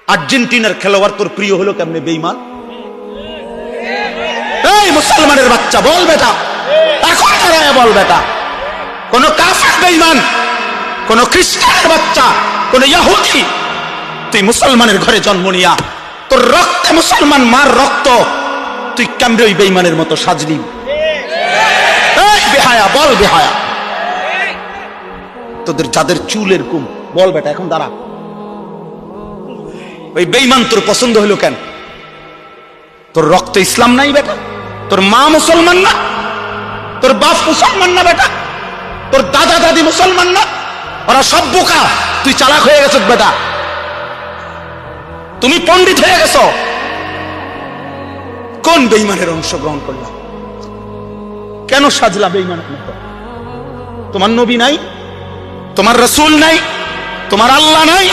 আর্জেন্টিনার খেলোয়াড় তোর প্রিয় হলো কেমনে বেঈমান? এই মুসলমানের বাচ্চা বল বেটা, এখন দাঁড়ায় বল বেটা, কোন কাফের বেঈমান, কোন খ্রিস্টানের বাচ্চা, কোন ইহুদি, তুই মুসলমানের ঘরে জন্ম নিয়া তোর রক্তে মুসলমান মার রক্ত, তুই কেমনে ওই বেঈমানের মতো সাজলি? এই বেহায়া বল বেহায়া, তোদের যাদের চুল এরকম বল বেটা, এখন দাঁড়া। ওই বেঈমান তোর পছন্দ হলো কেন? তোর রক্তে ইসলাম নাই বেটা, তোর মা মুসলমান না, তোর বাপ মুসলমান না বেটা, তোর দাদা দাদি মুসলমান না, ওরা সব বোকা, তুই চালাক হয়ে গেছ বেটা, তুমি পণ্ডিত হয়ে গেছ। কোন বেঈমানের অংশগ্রহণ করলাম? কেন সাজলা বেঈমানের মতো? তোমার নবী নাই, তোমার রাসূল নাই, তোমার আল্লাহ নাই,